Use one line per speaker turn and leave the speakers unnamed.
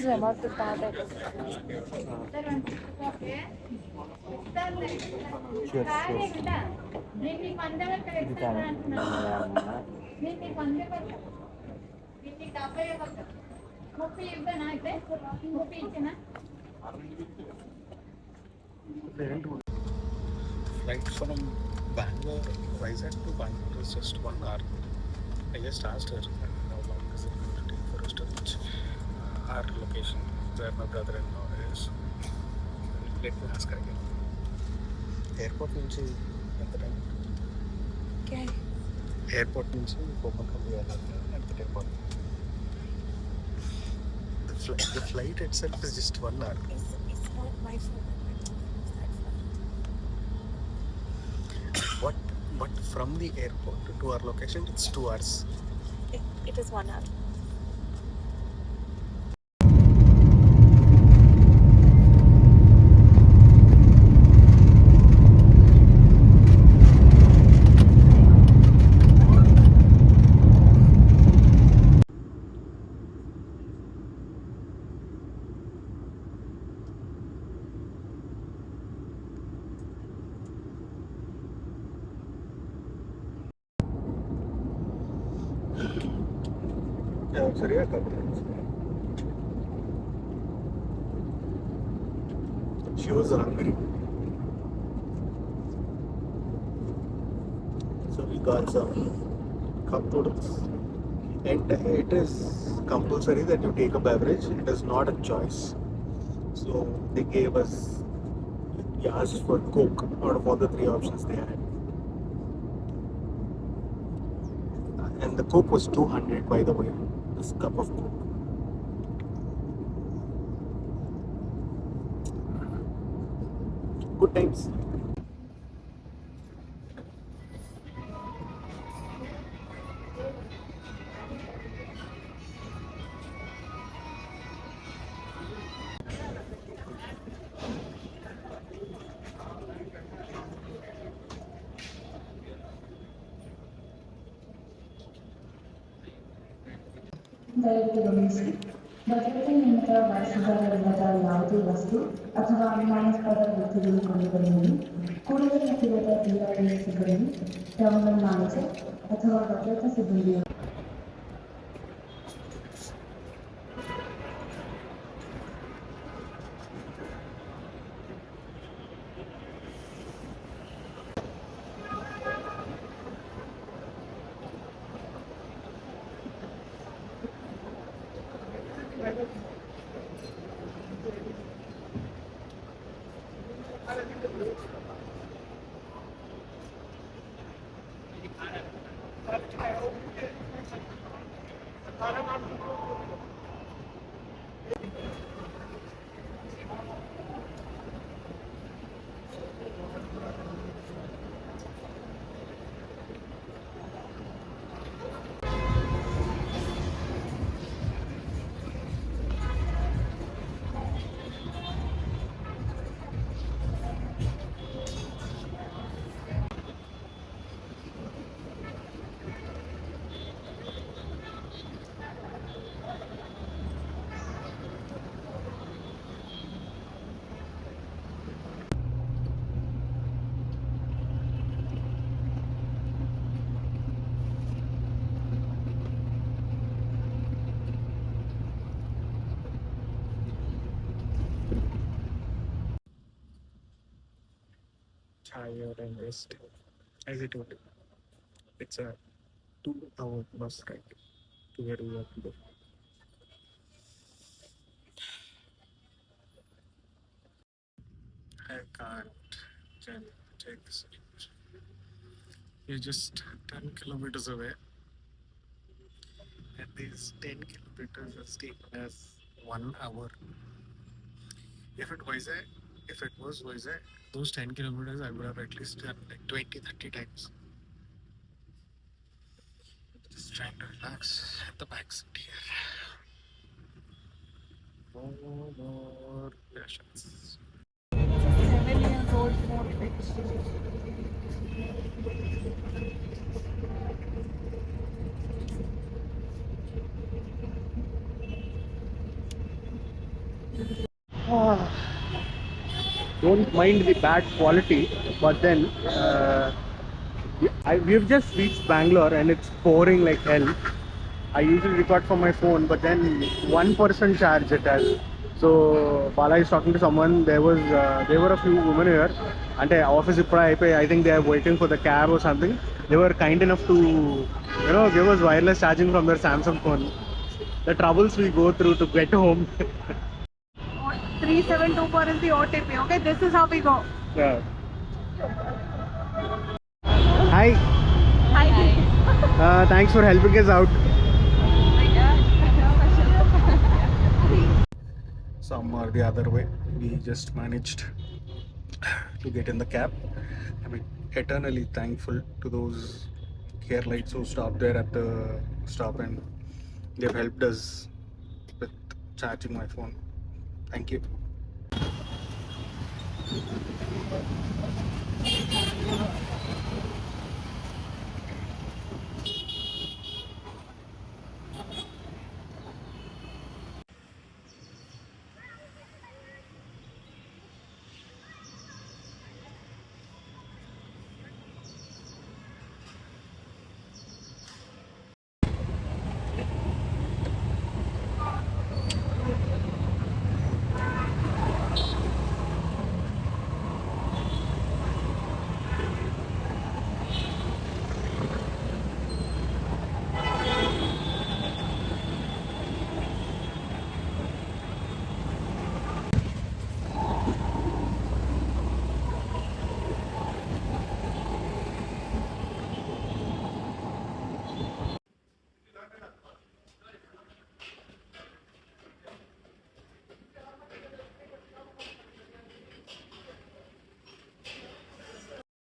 about to start it.
Cheers.
Flight from Bangalore, Vizag to Bangalore is just 1 hour. I just asked her how long is it going to take for us to reach our location where my brother-in-law is. Let me ask her again. Airport నుంచి ఎంత time?
Okay.
Airport నుంచి Bommanahalli ఎంత time పడుతుంది? The flight itself is just 1 hour.
It's not my fault.
But from the airport to our location, it's 2 hours.
It is 1 hour.
సరిగా కాదు. She was hungry. So we got some cup noodles. And it is compulsory that you take a beverage. It is not a choice. So they gave us, we asked for Coke out of all the 3 options they had. And the Coke was 200, by the way. This cup of Coke. Good times.
ದಯವಿಟ್ಟು ಗಮನಿಸಿ, ಭದ್ರತೆ ನಿಮಿತ್ತ ಬಳಸಿದವರಿಲ್ಲದ ಯಾವುದೇ ವಸ್ತು ಅಥವಾ ಅನುಮಾನಾಸ್ಪದ ವ್ಯಕ್ತಿಗಳು ಕಂಡುಬಂದಲ್ಲಿ ಕೂಡಲೇ ಹತ್ತಿರದ ಜಿಲ್ಲಾಡಳಿತ ಸಿಬ್ಬಂದಿ, ಟರ್ಮಿನಲ್ ಮ್ಯಾನೇಜರ್ ಅಥವಾ ಭದ್ರತಾ ಸಿಬ್ಬಂದಿಯ
Tired and rested. As I told you, it's a 2-hour bus ride to where we have to go. I can't take this anymore. We're just 10 kilometers away, and these 10 kilometers has taken us 1 hour. If it was Vizag, those 10 kilometers I would have at least done like 20-30 times. Just trying to relax at the back seat here. No more patience.
7 years old Ford Pitch.
don't mind the bad quality, but then we've just reached Bangalore and it's pouring like hell. I usually record from my phone, but then 1% charge it has. So Bala is talking to someone. There were a few women here. And office I think they are waiting for the cab or something. They were kind enough to give us wireless charging from their Samsung phone. The troubles we go through to get home.
3724 is the OTP. Okay, this is how we go.
Yeah. Hi.
Hi.
Thanks for helping us out.
Some or the other way, we just managed to get in the cab. I'm eternally thankful to those care lights who stopped there at the stop and they've helped us with charging my phone. Thank you.